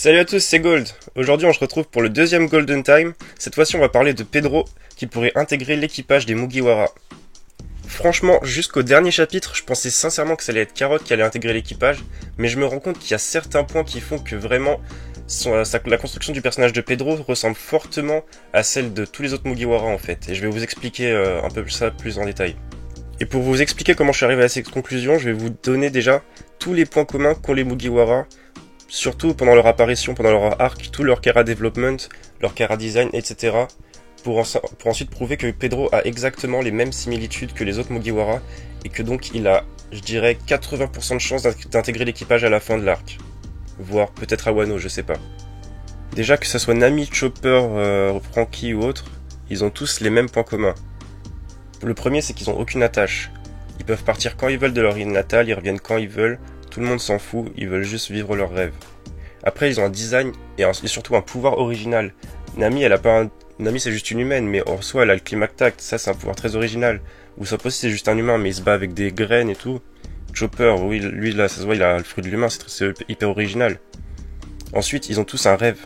Salut à tous, c'est Gold. Aujourd'hui on se retrouve pour le deuxième Golden Time. Cette fois-ci on va parler de Pedro qui pourrait intégrer l'équipage des Mugiwara. Franchement, jusqu'au dernier chapitre, je pensais sincèrement que ça allait être Carrot qui allait intégrer l'équipage, mais je me rends compte qu'il y a certains points qui font que vraiment la construction du personnage de Pedro ressemble fortement à celle de tous les autres Mugiwara en fait, et je vais vous expliquer un peu ça plus en détail. Et pour vous expliquer comment je suis arrivé à cette conclusion, je vais vous donner déjà tous les points communs qu'ont les Mugiwara, surtout pendant leur apparition, pendant leur arc, tout leur Chara development, leur Chara design, etc. Pour ensuite prouver que Pedro a exactement les mêmes similitudes que les autres Mugiwara, et que donc il a, je dirais, 80% de chance d'intégrer l'équipage à la fin de l'arc. Voire peut-être à Wano, je sais pas. Déjà que ce soit Nami, Chopper, Franky ou autre, ils ont tous les mêmes points communs. Le premier, c'est qu'ils ont aucune attache. Ils peuvent partir quand ils veulent de leur île natale, ils reviennent quand ils veulent, tout le monde s'en fout, ils veulent juste vivre leur rêve. Après, ils ont un design et surtout un pouvoir original. Nami, elle a pas un... Nami, c'est juste une humaine, mais en soi, elle a le Climactact, ça c'est un pouvoir très original. Usopp aussi, c'est juste un humain, mais il se bat avec des graines et tout. Chopper, oui, lui là, ça se voit, il a le fruit de l'humain, c'est hyper original. Ensuite, ils ont tous un rêve.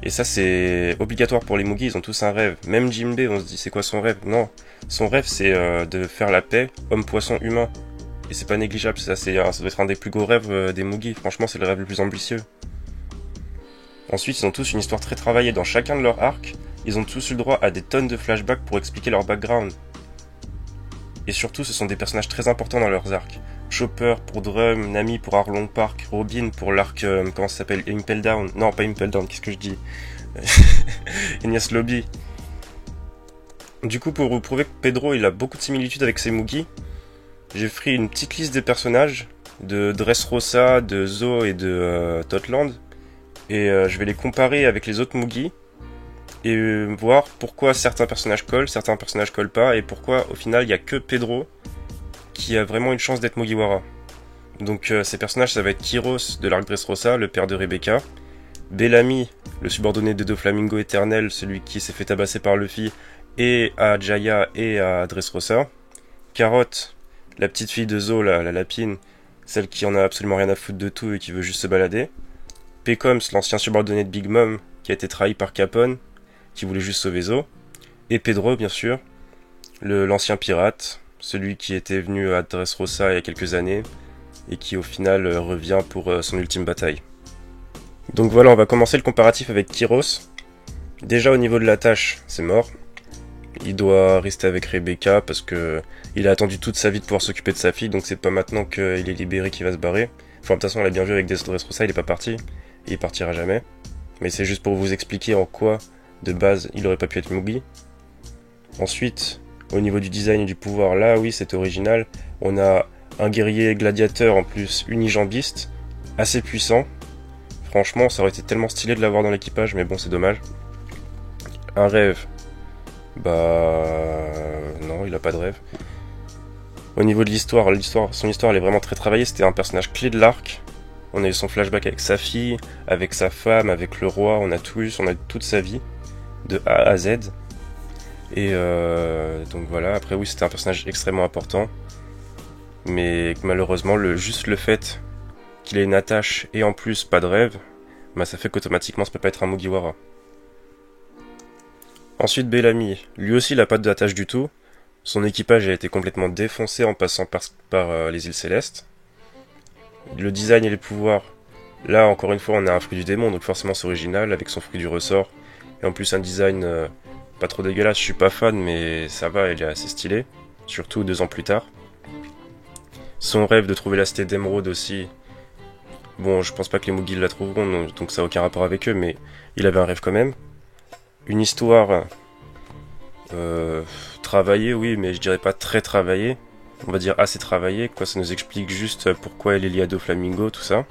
Et ça, c'est obligatoire pour les Mugi, ils ont tous un rêve. Même Jinbe, on se dit, c'est quoi son rêve? Non, son rêve, c'est de faire la paix, homme-poisson-humain. Et c'est pas négligeable, ça doit être un des plus gros rêves des Mugi. Franchement, c'est le rêve le plus ambitieux. Ensuite, ils ont tous une histoire très travaillée dans chacun de leurs arcs. Ils ont tous eu le droit à des tonnes de flashbacks pour expliquer leur background. Et surtout, ce sont des personnages très importants dans leurs arcs. Chopper pour Drum, Nami pour Arlong Park, Robin pour l'arc, comment ça s'appelle, Impel Down. Non, pas Impel Down, qu'est-ce que je dis Enies Lobby. Du coup, pour vous prouver que Pedro, il a beaucoup de similitudes avec ses Mugi, j'ai pris une petite liste des personnages de Dressrosa, de Zo et de Totland. Et je vais les comparer avec les autres Mugi et voir pourquoi certains personnages collent pas, et pourquoi au final il n'y a que Pedro qui a vraiment une chance d'être Mugiwara. Donc ces personnages, ça va être Kyros de l'arc Dressrosa, le père de Rebecca, Bellamy, le subordonné de Doflamingo éternel, celui qui s'est fait tabasser par Luffy, et à Jaya et à Dressrosa, Carrot, la petite fille de Zo, la lapine, celle qui en a absolument rien à foutre de tout et qui veut juste se balader, Pecoms, l'ancien subordonné de Big Mom, qui a été trahi par Capone, qui voulait juste sauver Zo, et Pedro, bien sûr, l'ancien pirate, celui qui était venu à Dressrosa il y a quelques années, et qui au final revient pour son ultime bataille. Donc voilà, on va commencer le comparatif avec Kyros. Déjà au niveau de la tâche, c'est mort. Il doit rester avec Rebecca parce que il a attendu toute sa vie de pouvoir s'occuper de sa fille, donc c'est pas maintenant qu'il est libéré qu'il va se barrer. Enfin, de toute façon, on l'a bien vu avec Dressrosa, il est pas parti. Et il partira jamais. Mais c'est juste pour vous expliquer en quoi, de base, il aurait pas pu être Mugi. Ensuite, au niveau du design et du pouvoir, là, oui, c'est original. On a un guerrier gladiateur, en plus unijambiste, assez puissant. Franchement, ça aurait été tellement stylé de l'avoir dans l'équipage, mais bon, c'est dommage. Un rêve. Bah... non, il a pas de rêve. Au niveau de l'histoire, son histoire, elle est vraiment très travaillée. C'était un personnage clé de l'arc. On a eu son flashback avec sa fille, avec sa femme, avec le roi, on a tout eu, on a eu toute sa vie, de A à Z. Et donc voilà, après oui, c'était un personnage extrêmement important. Mais malheureusement, juste le fait qu'il ait une attache et en plus pas de rêve, bah ça fait qu'automatiquement ça peut pas être un Mugiwara. Ensuite Bellamy, lui aussi il a pas d'attache du tout. Son équipage a été complètement défoncé en passant par les îles Célestes. Le design et les pouvoirs, là encore une fois on a un fruit du démon, donc forcément c'est original avec son fruit du ressort. Et en plus un design pas trop dégueulasse, je suis pas fan mais ça va, il est assez stylé, surtout 2 ans plus tard. Son rêve de trouver la cité d'Emeraude aussi, bon je pense pas que les Mugi la trouveront, donc ça n'a aucun rapport avec eux, mais il avait un rêve quand même. Une histoire travaillée, oui, mais je dirais pas très travaillée. On va dire assez travaillée, quoi, ça nous explique juste pourquoi elle est liée à Doflamingo, tout ça.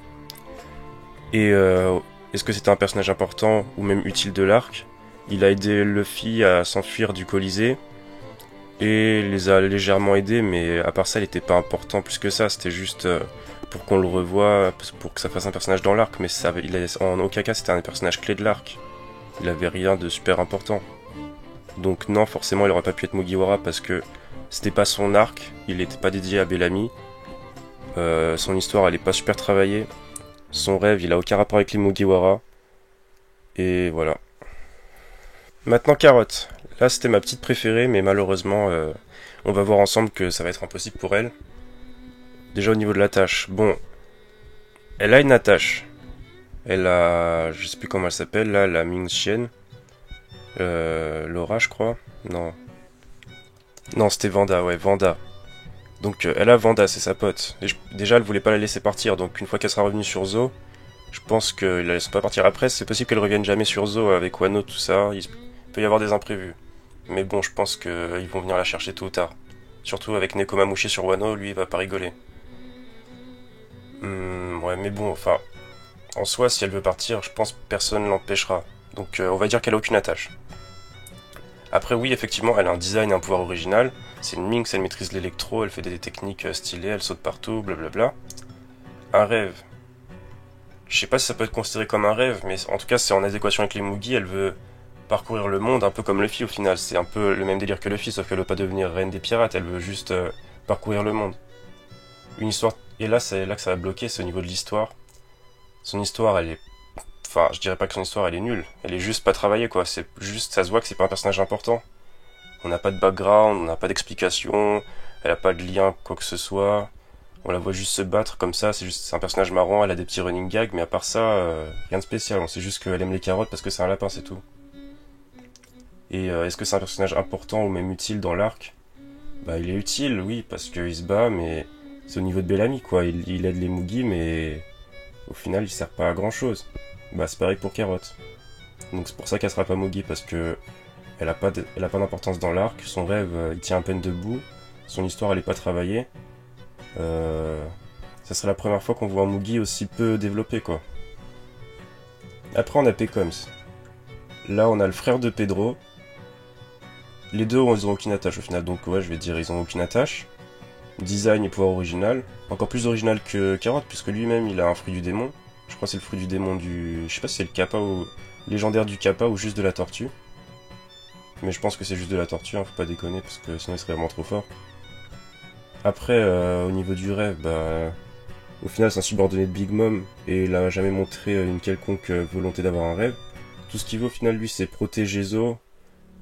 Et est-ce que c'était un personnage important ou même utile de l'arc? Il a aidé Luffy à s'enfuir du Colisée et les a légèrement aidés, mais à part ça, il était pas important plus que ça. C'était juste pour qu'on le revoie, pour que ça fasse un personnage dans l'arc, mais en aucun cas c'était un personnage clé de l'arc. Il avait rien de super important. Donc non, forcément, il aurait pas pu être Mugiwara parce que c'était pas son arc, il n'était pas dédié à Bellamy. Son histoire, elle est pas super travaillée. Son rêve, il a aucun rapport avec les Mugiwara. Et voilà. Maintenant, Carotte. Là, c'était ma petite préférée, mais malheureusement, on va voir ensemble que ça va être impossible pour elle. Déjà au niveau de la tâche. Bon, elle a une attache. Elle a... Je sais plus comment elle s'appelle, là, la Ming Xian. Laura, je crois. Non. Non, c'était Vanda, ouais, Vanda. Donc elle a Vanda, c'est sa pote. Et déjà, elle voulait pas la laisser partir, donc une fois qu'elle sera revenue sur Zo, je pense qu'ils la laissent pas partir après. C'est possible qu'elle revienne jamais sur Zo avec Wano, tout ça. Il peut y avoir des imprévus. Mais bon, je pense qu'ils vont venir la chercher tôt ou tard. Surtout avec Nekomamushi sur Wano, lui, il va pas rigoler. Ouais, mais bon, enfin... En soi, si elle veut partir, je pense que personne l'empêchera. Donc on va dire qu'elle a aucune attache. Après oui, effectivement, elle a un design et un pouvoir original. C'est une Minx, elle maîtrise l'électro, elle fait des techniques stylées, elle saute partout, blablabla. Un rêve. Je sais pas si ça peut être considéré comme un rêve, mais en tout cas c'est en adéquation avec les Mugi, elle veut parcourir le monde un peu comme Luffy au final. C'est un peu le même délire que Luffy, sauf qu'elle veut pas devenir reine des pirates, elle veut juste parcourir le monde. Une histoire... Et là, c'est là que ça va bloquer, c'est au niveau de l'histoire. Son histoire, elle est... Enfin, je dirais pas que son histoire, elle est nulle. Elle est juste pas travaillée, quoi. C'est juste, ça se voit que c'est pas un personnage important. On n'a pas de background, on n'a pas d'explication, elle a pas de lien, quoi que ce soit. On la voit juste se battre comme ça, c'est un personnage marrant, elle a des petits running gags, mais à part ça, rien de spécial. On sait juste qu'elle aime les carottes parce que c'est un lapin, c'est tout. Et est-ce que c'est un personnage important ou même utile dans l'arc? Bah, il est utile, oui, parce qu'il se bat, mais c'est au niveau de Bellamy, quoi. Il aide les Mugi, mais au final, il sert pas à grand chose. Bah, c'est pareil pour Carotte. Donc c'est pour ça qu'elle sera pas Mugi, parce que elle a pas d'importance dans l'arc. Son rêve, il tient à peine debout. Son histoire, elle est pas travaillée. Ça serait la première fois qu'on voit un Mugi aussi peu développé, quoi. Après, on a Pecoms. Là, on a le frère de Pedro. Les deux, ils ont aucune attache au final, donc ouais, je vais dire ils ont aucune attache. Design et pouvoir original. Encore plus original que Carotte, puisque lui-même, il a un fruit du démon. Je crois que c'est le fruit du démon du... Je sais pas si c'est le Kappa ou... légendaire du Kappa ou juste de la tortue. Mais je pense que c'est juste de la tortue, hein, faut pas déconner, parce que sinon il serait vraiment trop fort. Après, au niveau du rêve, bah... Au final, c'est un subordonné de Big Mom, et il a jamais montré une quelconque volonté d'avoir un rêve. Tout ce qu'il veut au final, lui, c'est protéger Zo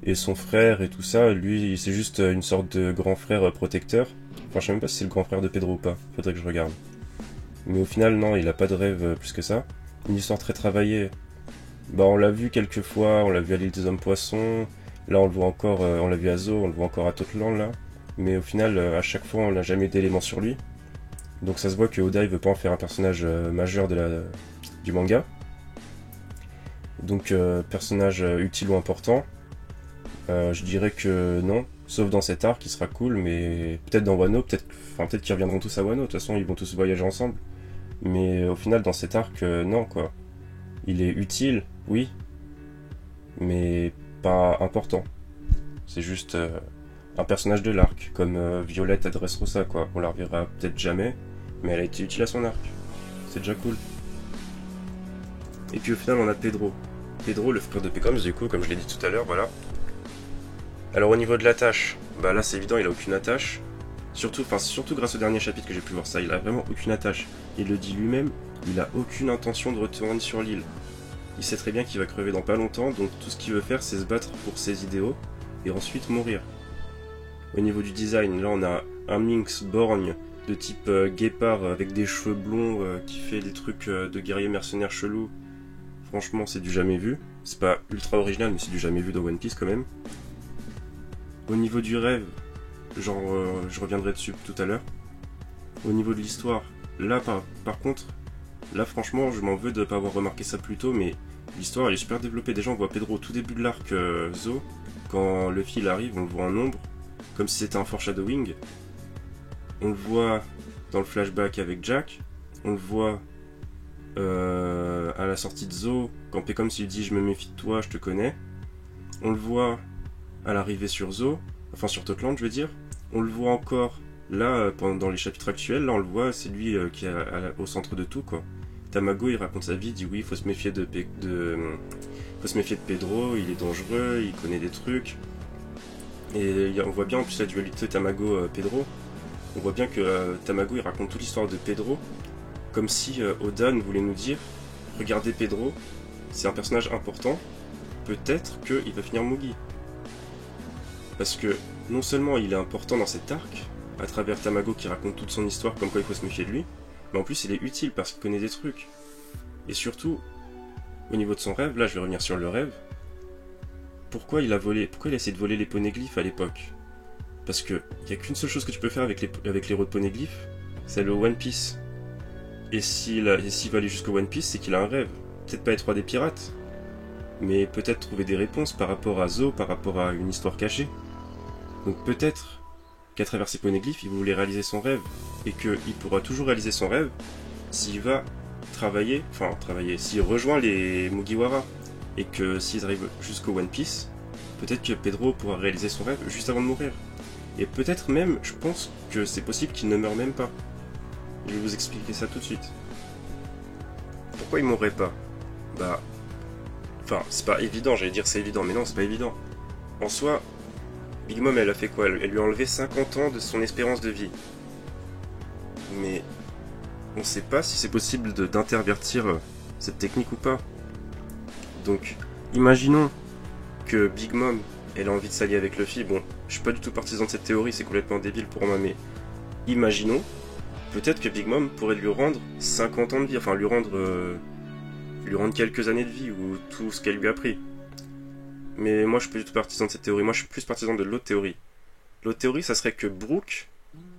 et son frère et tout ça. Lui, c'est juste une sorte de grand frère protecteur. Enfin, je sais même pas si c'est le grand frère de Pedro ou pas, faudrait que je regarde. Mais au final, non, il a pas de rêve plus que ça. Une histoire très travaillée. Bah, on l'a vu quelques fois, on l'a vu à l'île des hommes poissons. Là, on le voit encore, on l'a vu à Zo, on le voit encore à Totland, là. Mais au final, à chaque fois, on n'a jamais d'éléments sur lui. Donc ça se voit que Oda, il veut pas en faire un personnage majeur du manga. Donc, personnage utile ou important. Je dirais que non. Sauf dans cet arc, qui sera cool, mais peut-être dans Wano, peut-être qu'ils reviendront tous à Wano. De toute façon, ils vont tous voyager ensemble. Mais au final, dans cet arc, non, quoi. Il est utile, oui, mais pas important. C'est juste un personnage de l'arc, comme Violette à Dressrosa, quoi. On la reverra peut-être jamais, mais elle a été utile à son arc. C'est déjà cool. Et puis au final, on a Pedro. Pedro, le frère de Pecoms, du coup, comme je l'ai dit tout à l'heure, voilà. Alors au niveau de l'attache, bah là c'est évident, il a aucune attache. Surtout grâce au dernier chapitre que j'ai pu voir ça, il a vraiment aucune attache. Il le dit lui-même, il a aucune intention de retourner sur l'île. Il sait très bien qu'il va crever dans pas longtemps, donc tout ce qu'il veut faire c'est se battre pour ses idéaux, et ensuite mourir. Au niveau du design, là on a un Minx borgne de type guépard avec des cheveux blonds qui fait des trucs de guerrier mercenaire chelou. Franchement c'est du jamais vu. C'est pas ultra original mais c'est du jamais vu dans One Piece quand même. Au niveau du rêve, genre je reviendrai dessus tout à l'heure. Au niveau de l'histoire, là par contre, là franchement je m'en veux de ne pas avoir remarqué ça plus tôt, mais l'histoire elle est super développée. Déjà on voit Pedro au tout début de l'arc Zo, quand Luffy il arrive on le voit en ombre, comme si c'était un foreshadowing. On le voit dans le flashback avec Jack, on le voit à la sortie de Zo, quand Pecoms lui dit je me méfie de toi, je te connais. On le voit à l'arrivée sur Zo, enfin sur Totland je veux dire. On le voit encore là dans les chapitres actuels, là on le voit, c'est lui qui est au centre de tout quoi. Tamago il raconte sa vie, il dit oui il faut se méfier de Pedro, il est dangereux, il connaît des trucs. Et on voit bien en plus la dualité Tamago-Pedro, on voit bien que Tamago il raconte toute l'histoire de Pedro Comme si Oden voulait nous dire, regardez Pedro, c'est un personnage important, peut-être qu'il va finir Mugi. Parce que non seulement il est important dans cet arc, à travers Tamago qui raconte toute son histoire comme quoi il faut se méfier de lui, mais en plus il est utile parce qu'il connaît des trucs. Et surtout, au niveau de son rêve, là je vais revenir sur le rêve, pourquoi il a essayé de voler les poneglyphes à l'époque? Parce que il n'y a qu'une seule chose que tu peux faire avec les héros de poneglyphes, c'est le One Piece. Et s'il va aller jusqu'au One Piece, c'est qu'il a un rêve. Peut-être pas être roi des pirates, mais peut-être trouver des réponses par rapport à Zo, par rapport à une histoire cachée. Donc peut-être qu'à travers ces poneglyphes, il voulait réaliser son rêve, et qu'il pourra toujours réaliser son rêve s'il va s'il rejoint les Mugiwara, et que s'ils arrivent jusqu'au One Piece, peut-être que Pedro pourra réaliser son rêve juste avant de mourir. Et peut-être même, je pense que c'est possible qu'il ne meure même pas. Je vais vous expliquer ça tout de suite. Pourquoi il mourrait pas? C'est pas évident, j'allais dire c'est évident, mais non, c'est pas évident. En soi, Big Mom, elle a fait quoi? Elle lui a enlevé 50 ans de son espérance de vie. Mais on sait pas si c'est possible d'intervertir cette technique ou pas. Donc, imaginons que Big Mom, elle a envie de s'allier avec Luffy. Bon, je suis pas du tout partisan de cette théorie, c'est complètement débile pour moi, mais imaginons, peut-être que Big Mom pourrait lui rendre 50 ans de vie, enfin lui rendre quelques années de vie, ou tout ce qu'elle lui a pris. Mais moi je suis pas du tout partisan de cette théorie, moi je suis plus partisan de l'autre théorie. L'autre théorie, ça serait que Brook,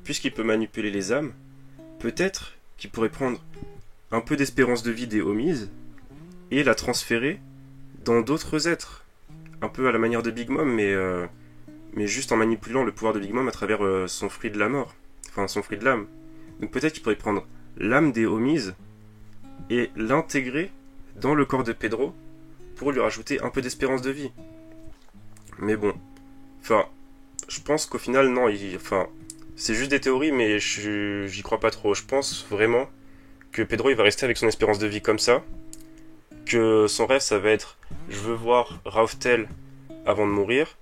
puisqu'il peut manipuler les âmes, peut-être qu'il pourrait prendre un peu d'espérance de vie des homies, et la transférer dans d'autres êtres. Un peu à la manière de Big Mom, mais juste en manipulant le pouvoir de Big Mom à travers son fruit de la mort. Enfin, son fruit de l'âme. Donc peut-être qu'il pourrait prendre l'âme des homies et l'intégrer dans le corps de Pedro pour lui rajouter un peu d'espérance de vie. Mais bon, je pense qu'au final, non, c'est juste des théories, mais j'y crois pas trop. Je pense vraiment que Pedro, il va rester avec son espérance de vie comme ça, que son rêve, ça va être, je veux voir Raftel avant de mourir,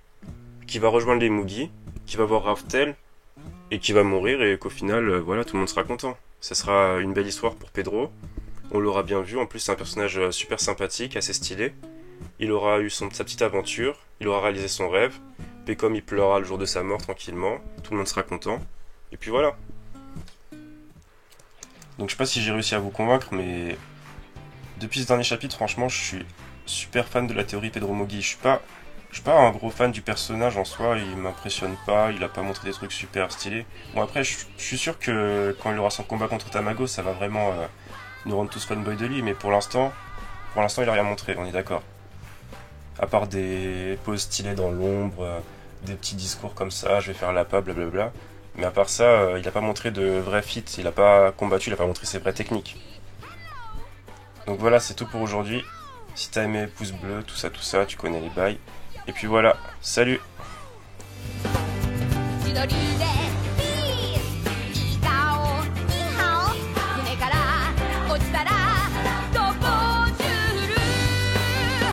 qui va rejoindre les Mugi, qui va voir Raftel, et qui va mourir, et qu'au final, voilà, tout le monde sera content. Ça sera une belle histoire pour Pedro. On l'aura bien vu, en plus c'est un personnage super sympathique, assez stylé. Il aura eu sa petite aventure, il aura réalisé son rêve, et comme il pleura le jour de sa mort tranquillement, tout le monde sera content. Et puis voilà. Donc je sais pas si j'ai réussi à vous convaincre, mais depuis ce dernier chapitre, franchement, je suis super fan de la théorie Pedro Mugi. Je suis pas un gros fan du personnage en soi, il m'impressionne pas, il a pas montré des trucs super stylés. Bon après, je suis sûr que quand il aura son combat contre Tamago, ça va vraiment nous rendre tous fanboys de lui, mais pour l'instant, il a rien montré, on est d'accord. À part des poses stylées dans l'ombre, des petits discours comme ça, je vais faire la pape, blablabla. Mais à part ça, il a pas montré de vrai feat, il a pas combattu, il a pas montré ses vraies techniques. Donc voilà, c'est tout pour aujourd'hui. Si t'as aimé, pouce bleu, tout ça, tu connais les bails. Et puis voilà, salut!